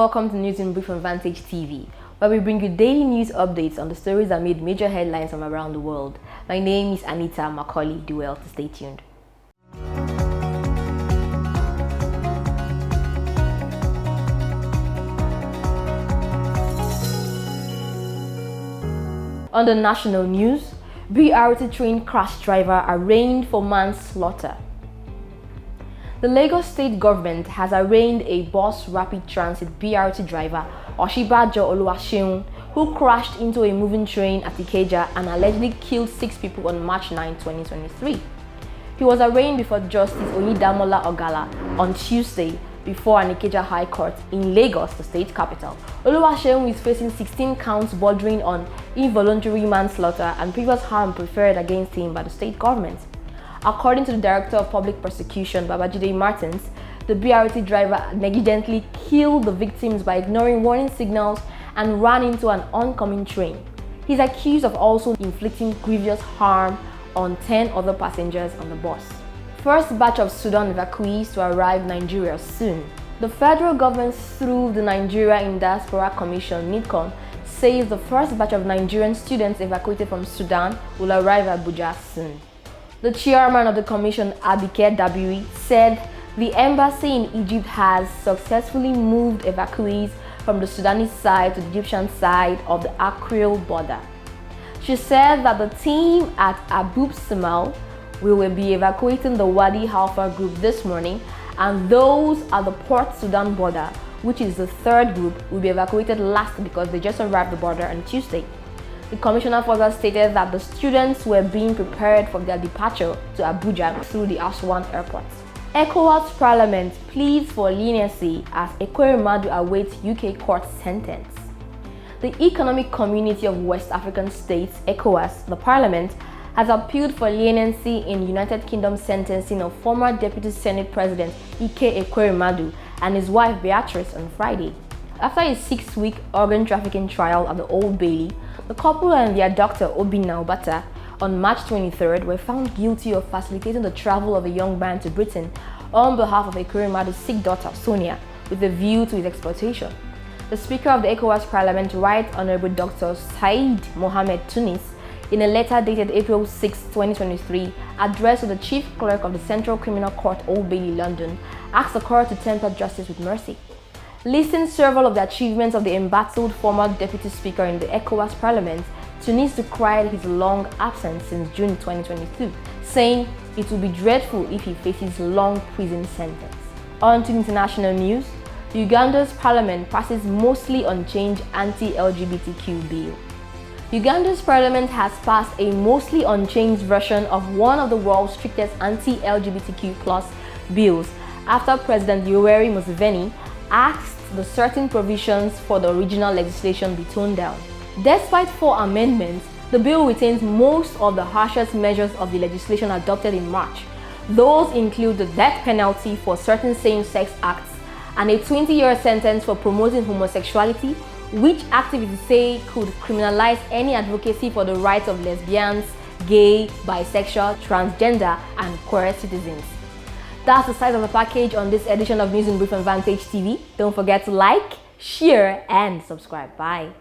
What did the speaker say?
welcome to News in Brief on Vantage TV, where we bring you daily news updates on the stories that made major headlines from around the world. My name is Anita Macaulay. Do well to stay tuned. On the national news, BRT train crash driver arraigned for manslaughter. The Lagos state government has arraigned a bus rapid transit BRT driver, Oshibajo Oluwaseun, who crashed into a moving train at Ikeja and allegedly killed 6 people on March 9, 2023. He was arraigned before Justice Oyedamola Ogala on Tuesday before an Ikeja High Court in Lagos, the state capital. Oluwaseun is facing 16 counts bordering on involuntary manslaughter and previous harm preferred against him by the state government. According to the Director of Public Prosecution, Babajide Martins, the BRT driver negligently killed the victims by ignoring warning signals and ran into an oncoming train. He is accused of also inflicting grievous harm on 10 other passengers on the bus. First batch of Sudan evacuees to arrive Nigeria soon. The federal government, through the Nigeria in Diaspora Commission (NIDCOM), says the first batch of Nigerian students evacuated from Sudan will arrive at Abuja soon. The chairman of the commission, Abike Dabiri, said the embassy in Egypt has successfully moved evacuees from the Sudanese side to the Egyptian side of the Akril border. She said that the team at Abu Simal will be evacuating the Wadi Halfa group this morning, and those at the Port Sudan border, which is the third group, will be evacuated last because they just arrived the border on Tuesday. The commissioner further stated that the students were being prepared for their departure to Abuja through the Aswan airport. ECOWAS Parliament pleads for leniency as Ekweremadu awaits UK court sentence. The Economic Community of West African States, ECOWAS, the Parliament, has appealed for leniency in United Kingdom sentencing of former Deputy Senate President Ekweremadu and his wife Beatrice on Friday. After a 6-week organ trafficking trial at the Old Bailey, the couple and their doctor Obinna Obata on March 23rd were found guilty of facilitating the travel of a young man to Britain on behalf of Ekweremadu's sick daughter Sonia with a view to his exploitation. The Speaker of the ECOWAS Parliament, Right Honourable Dr. Said Mohamed Tunis, in a letter dated April 6, 2023, addressed to the Chief Clerk of the Central Criminal Court, Old Bailey, London, asked the court to temper justice with mercy. Listing several of the achievements of the embattled former Deputy Speaker in the ECOWAS Parliament, Tunis decried his long absence since June 2022, saying it would be dreadful if he faces long prison sentence. On to international news, Uganda's parliament passes mostly unchanged anti-LGBTQ bill. Uganda's parliament has passed a mostly unchanged version of one of the world's strictest anti-LGBTQ+ bills after President Yoweri Museveni asked the certain provisions for the original legislation be toned down. Despite 4 amendments, the bill retains most of the harshest measures of the legislation adopted in March. Those include the death penalty for certain same-sex acts and a 20-year sentence for promoting homosexuality, which activists say could criminalize any advocacy for the rights of lesbians, gay, bisexual, transgender, and queer citizens. That's the size of the package on this edition of News in Brief on Vantage TV. Don't forget to like, share, and subscribe. Bye.